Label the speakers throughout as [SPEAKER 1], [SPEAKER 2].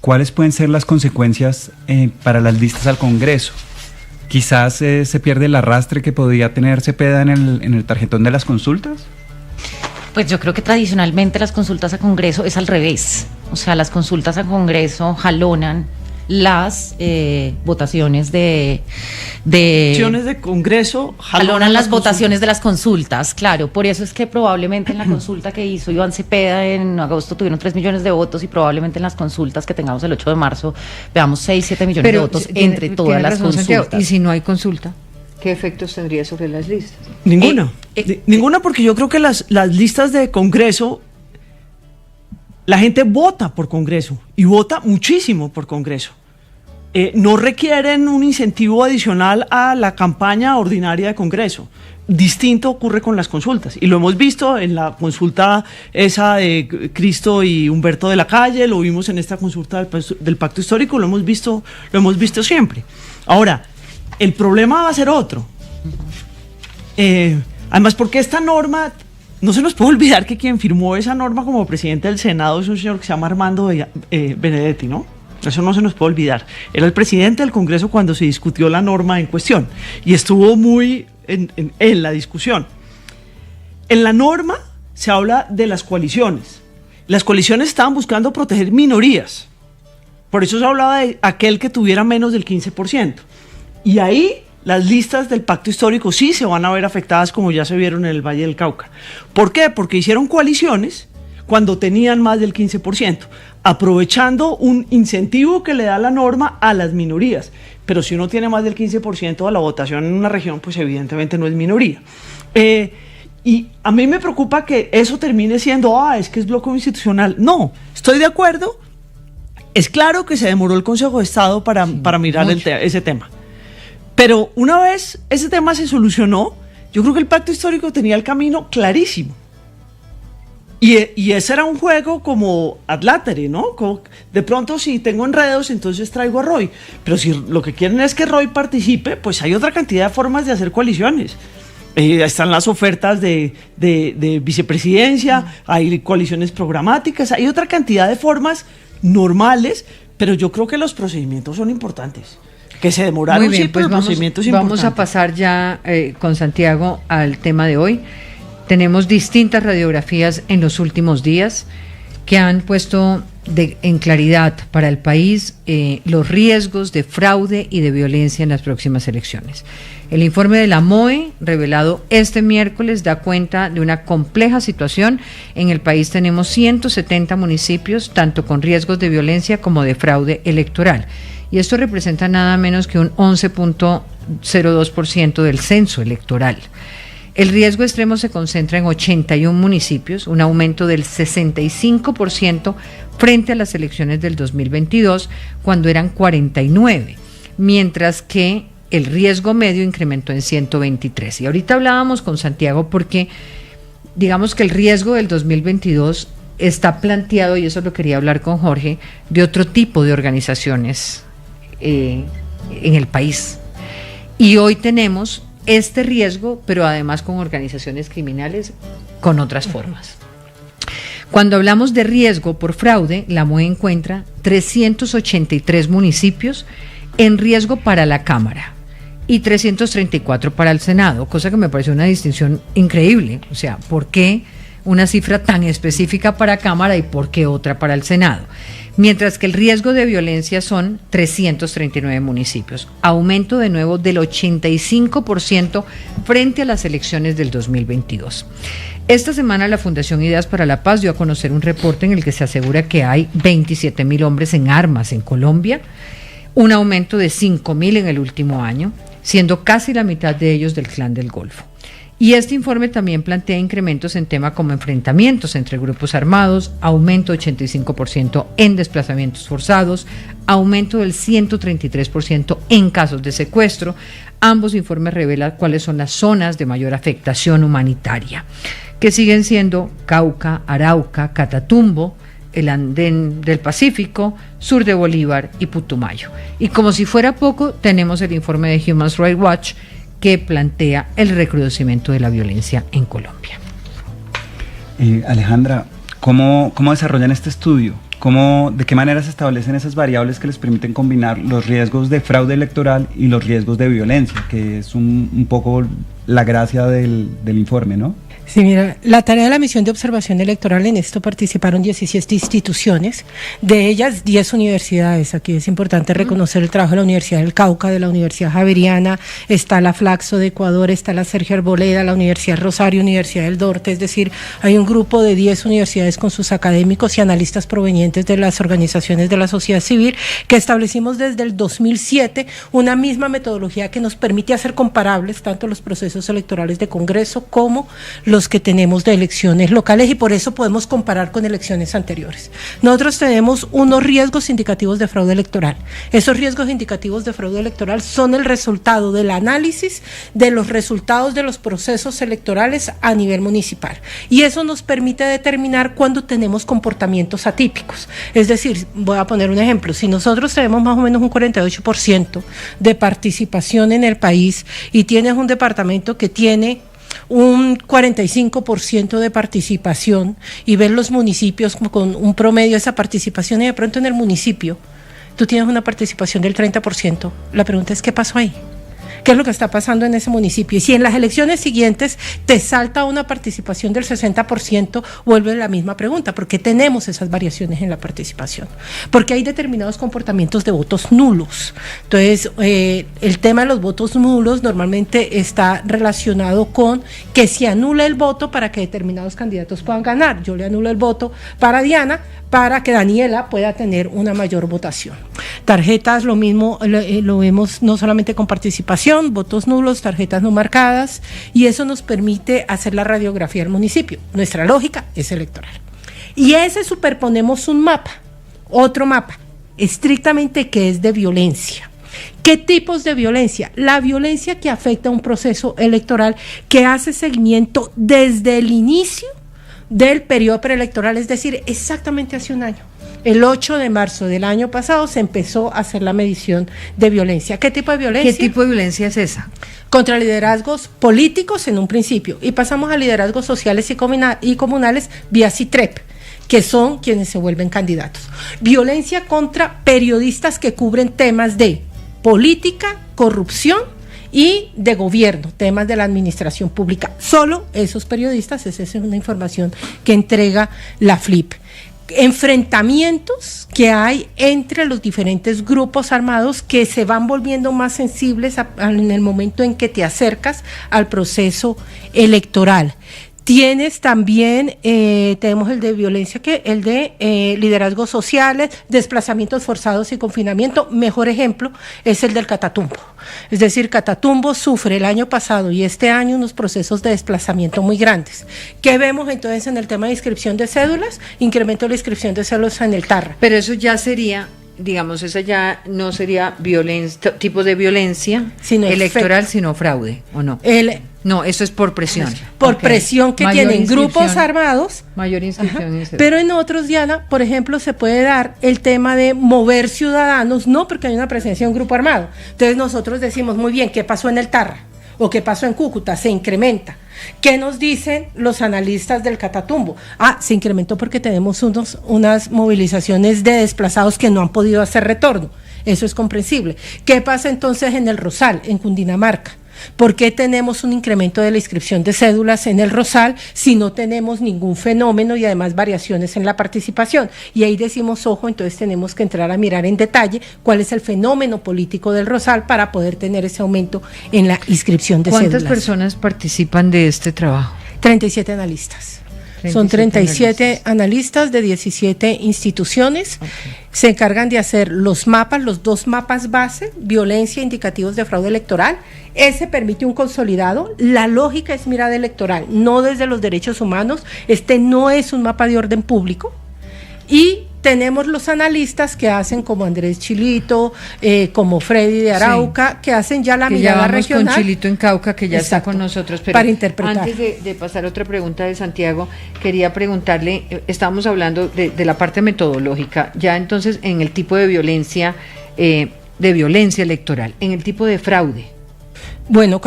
[SPEAKER 1] ¿cuáles pueden ser las consecuencias para las listas al Congreso? Quizás se pierde el arrastre que podría tener Cepeda en el tarjetón de las consultas.
[SPEAKER 2] Pues yo creo que tradicionalmente las consultas a Congreso es al revés. O sea, las consultas a Congreso jalonan las votaciones de
[SPEAKER 3] Congreso
[SPEAKER 2] jalonan las votaciones de las consultas, claro. Por eso es que probablemente en la consulta que hizo Iván Cepeda en agosto tuvieron 3 millones de votos, y probablemente en las consultas que tengamos el 8 de marzo veamos 6, 7 millones de votos entre todas las consultas.
[SPEAKER 4] Santiago. ¿Y si no hay consulta? ¿Qué efectos tendría sobre las listas?
[SPEAKER 3] Ninguna. Ninguna, porque yo creo que las listas de Congreso, la gente vota por Congreso y vota muchísimo por Congreso. No requieren un incentivo adicional a la campaña ordinaria de Congreso. Distinto ocurre con las consultas, y lo hemos visto en la consulta esa de Cristo y Humberto de la Calle, lo vimos en esta consulta del Pacto Histórico, lo hemos visto siempre. Ahora, el problema va a ser otro. Además, porque esta norma, no se nos puede olvidar que quien firmó esa norma como presidente del Senado es un señor que se llama Armando Benedetti, ¿no? Eso no se nos puede olvidar. Era el presidente del Congreso cuando se discutió la norma en cuestión y estuvo muy en la discusión. En la norma se habla de las coaliciones. Las coaliciones estaban buscando proteger minorías. Por eso se hablaba de aquel que tuviera menos del 15%. Y ahí las listas del Pacto Histórico sí se van a ver afectadas, como ya se vieron en el Valle del Cauca. ¿Por qué? Porque hicieron coaliciones cuando tenían más del 15%, aprovechando un incentivo que le da la norma a las minorías. Pero si uno tiene más del 15% de la votación en una región, pues evidentemente no es minoría. Y a mí me preocupa que eso termine siendo, es que es bloque institucional. No, estoy de acuerdo. Es claro que se demoró el Consejo de Estado para mirar ese tema. Pero una vez ese tema se solucionó, yo creo que el Pacto Histórico tenía el camino clarísimo. Y ese era un juego como ad latere, ¿no? Como de pronto, si tengo enredos, entonces traigo a Roy. Pero si lo que quieren es que Roy participe, pues hay otra cantidad de formas de hacer coaliciones. Están las ofertas de vicepresidencia, hay coaliciones programáticas, hay otra cantidad de formas normales, pero yo creo que los procedimientos son importantes. Que se demoraron,
[SPEAKER 4] muy bien,
[SPEAKER 3] sí, pero
[SPEAKER 4] pues
[SPEAKER 3] el procedimiento es importante.
[SPEAKER 4] Vamos a pasar ya con Santiago al tema de hoy. Tenemos distintas radiografías en los últimos días que han puesto en claridad para el país los riesgos de fraude y de violencia en las próximas elecciones. El informe de la MOE, revelado este miércoles, da cuenta de una compleja situación. En el país tenemos 170 municipios, tanto con riesgos de violencia como de fraude electoral. Y esto representa nada menos que un 11.02% del censo electoral. El riesgo extremo se concentra en 81 municipios, un aumento del 65% frente a las elecciones del 2022, cuando eran 49, mientras que el riesgo medio incrementó en 123. Y ahorita hablábamos con Santiago porque digamos que el riesgo del 2022 está planteado, y eso lo quería hablar con Jorge, de otro tipo de organizaciones en el país. Y hoy tenemos este riesgo, pero además con organizaciones criminales con otras formas. Cuando hablamos de riesgo por fraude, la MOE encuentra 383 municipios en riesgo para la Cámara y 334 para el Senado, cosa que me parece una distinción increíble. O sea, ¿por qué una cifra tan específica para Cámara y por qué otra para el Senado? Mientras que el riesgo de violencia son 339 municipios, aumento de nuevo del 85% frente a las elecciones del 2022. Esta semana la Fundación Ideas para la Paz dio a conocer un reporte en el que se asegura que hay 27.000 hombres en armas en Colombia, un aumento de 5.000 en el último año, siendo casi la mitad de ellos del Clan del Golfo. Y este informe también plantea incrementos en temas como enfrentamientos entre grupos armados, aumento 85% en desplazamientos forzados, aumento del 133% en casos de secuestro. Ambos informes revelan cuáles son las zonas de mayor afectación humanitaria, que siguen siendo Cauca, Arauca, Catatumbo, el Andén del Pacífico, sur de Bolívar y Putumayo. Y como si fuera poco, tenemos el informe de Human Rights Watch, que plantea el recrudecimiento de la violencia en Colombia.
[SPEAKER 1] Alejandra, ¿cómo desarrollan este estudio? ¿De qué manera se establecen esas variables que les permiten combinar los riesgos de fraude electoral y los riesgos de violencia, que es un poco la gracia del informe, ¿no?
[SPEAKER 5] Sí, mira, la tarea de la misión de observación electoral, en esto participaron 17 instituciones, de ellas 10 universidades. Aquí es importante reconocer el trabajo de la Universidad del Cauca, de la Universidad Javeriana, está la Flaxo de Ecuador, está la Sergio Arboleda, la Universidad Rosario, Universidad del Norte, es decir, hay un grupo de 10 universidades con sus académicos y analistas provenientes de las organizaciones de la sociedad civil, que establecimos desde el 2007 una misma metodología que nos permite hacer comparables tanto los procesos electorales de Congreso como los que tenemos de elecciones locales, y por eso podemos comparar con elecciones anteriores. Nosotros tenemos unos riesgos indicativos de fraude electoral. Esos riesgos indicativos de fraude electoral son el resultado del análisis de los resultados de los procesos electorales a nivel municipal, y eso nos permite determinar cuándo tenemos comportamientos atípicos. Es decir, voy a poner un ejemplo: si nosotros tenemos más o menos un 48% de participación en el país y tienes un departamento que tiene un 45% de participación y ves los municipios con un promedio de esa participación, y de pronto en el municipio tú tienes una participación del 30%, la pregunta es ¿qué pasó ahí? ¿Qué es lo que está pasando en ese municipio? Y si en las elecciones siguientes te salta una participación del 60%, vuelve la misma pregunta: ¿por qué tenemos esas variaciones en la participación? Porque hay determinados comportamientos de votos nulos. Entonces, el tema de los votos nulos normalmente está relacionado con que se anula el voto para que determinados candidatos puedan ganar. Yo le anulo el voto para Diana, para que Daniela pueda tener una mayor votación. Tarjetas, lo mismo, lo vemos no solamente con participación, votos nulos, tarjetas no marcadas, y eso nos permite hacer la radiografía del municipio. Nuestra lógica es electoral. Y a ese superponemos un mapa, otro mapa, estrictamente que es de violencia. ¿Qué tipos de violencia? La violencia que afecta a un proceso electoral, que hace seguimiento desde el inicio del periodo preelectoral, es decir, exactamente hace un año. El 8 de marzo del año pasado se empezó a hacer la medición de violencia. ¿Qué tipo de violencia?
[SPEAKER 4] ¿Qué tipo de violencia es esa?
[SPEAKER 5] Contra liderazgos políticos en un principio, y pasamos a liderazgos sociales y comunales vía CITREP, que son quienes se vuelven candidatos. Violencia contra periodistas que cubren temas de política, corrupción y de gobierno, temas de la administración pública. Solo esos periodistas, esa es una información que entrega la FLIP. Enfrentamientos que hay entre los diferentes grupos armados que se van volviendo más sensibles en el momento en que te acercas al proceso electoral. Tienes también, tenemos el de violencia, el de liderazgos sociales, desplazamientos forzados y confinamiento. Mejor ejemplo es el del Catatumbo. Es decir, Catatumbo sufre el año pasado y este año unos procesos de desplazamiento muy grandes. ¿Qué vemos entonces en el tema de inscripción de cédulas? Incremento de la inscripción de cédulas en el TARRA.
[SPEAKER 4] Pero eso ya sería, digamos, esa ya no sería violencia, tipos de violencia electoral, sino fraude, ¿o no? No, eso es por presión.
[SPEAKER 5] Por presión que tienen grupos armados.
[SPEAKER 4] Mayor inscripción.
[SPEAKER 5] Pero en otros, Diana, por ejemplo, se puede dar el tema de mover ciudadanos, no porque hay una presencia de un grupo armado. Entonces nosotros decimos, muy bien, ¿qué pasó en el Tarra? ¿O qué pasó en Cúcuta? Se incrementa. ¿Qué nos dicen los analistas del Catatumbo? Se incrementó porque tenemos unas movilizaciones de desplazados que no han podido hacer retorno. Eso es comprensible. ¿Qué pasa entonces en el Rosal, en Cundinamarca? ¿Por qué tenemos un incremento de la inscripción de cédulas en el Rosal si no tenemos ningún fenómeno y además variaciones en la participación? Y ahí decimos, ojo, entonces tenemos que entrar a mirar en detalle cuál es el fenómeno político del Rosal para poder tener ese aumento en la inscripción de cédulas.
[SPEAKER 4] ¿Cuántas personas participan de este trabajo?
[SPEAKER 5] 37 analistas. Son 37 analistas de 17 instituciones. Okay. Se encargan de hacer los mapas, los 2 mapas base, violencia, indicativos de fraude electoral. Ese permite un consolidado. La lógica es mirada electoral, no desde los derechos humanos. Este no es un mapa de orden público. Y tenemos los analistas que hacen como Andrés Chilito, como Freddy de Arauca, que hacen ya la mirada regional.
[SPEAKER 4] Con Chilito en Cauca, que ya está con nosotros. Pero
[SPEAKER 5] para interpretar.
[SPEAKER 4] Antes de pasar a otra pregunta de Santiago, quería preguntarle, estábamos hablando de la parte metodológica, ya entonces en el tipo de violencia electoral, en el tipo de fraude.
[SPEAKER 5] Bueno,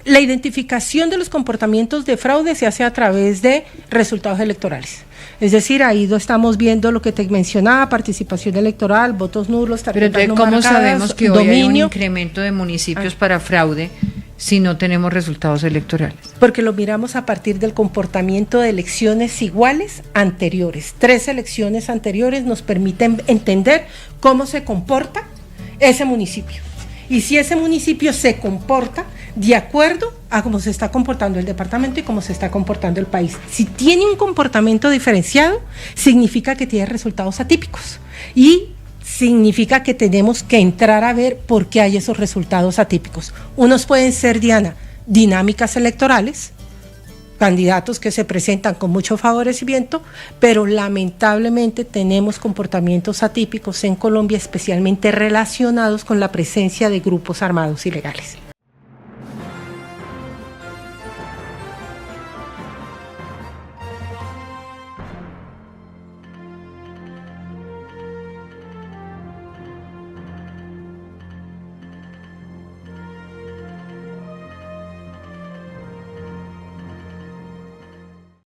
[SPEAKER 5] la identificación de los comportamientos de fraude se hace a través de resultados electorales. Es decir, ahí estamos viendo lo que te mencionaba, participación electoral, votos nulos,
[SPEAKER 4] Pero
[SPEAKER 5] tarjetas
[SPEAKER 4] entonces,
[SPEAKER 5] no
[SPEAKER 4] ¿cómo
[SPEAKER 5] marcadas,
[SPEAKER 4] sabemos que hoy hay un
[SPEAKER 5] dominio?
[SPEAKER 4] incremento de municipios para fraude si no tenemos resultados electorales?
[SPEAKER 5] Porque lo miramos a partir del comportamiento de elecciones iguales anteriores. 3 elecciones anteriores nos permiten entender cómo se comporta ese municipio. Y si ese municipio se comporta de acuerdo a cómo se está comportando el departamento y cómo se está comportando el país. Si tiene un comportamiento diferenciado, significa que tiene resultados atípicos. Y significa que tenemos que entrar a ver por qué hay esos resultados atípicos. Unos pueden ser, Diana, dinámicas electorales, candidatos que se presentan con mucho favorecimiento, pero lamentablemente tenemos comportamientos atípicos en Colombia, especialmente relacionados con la presencia de grupos armados ilegales.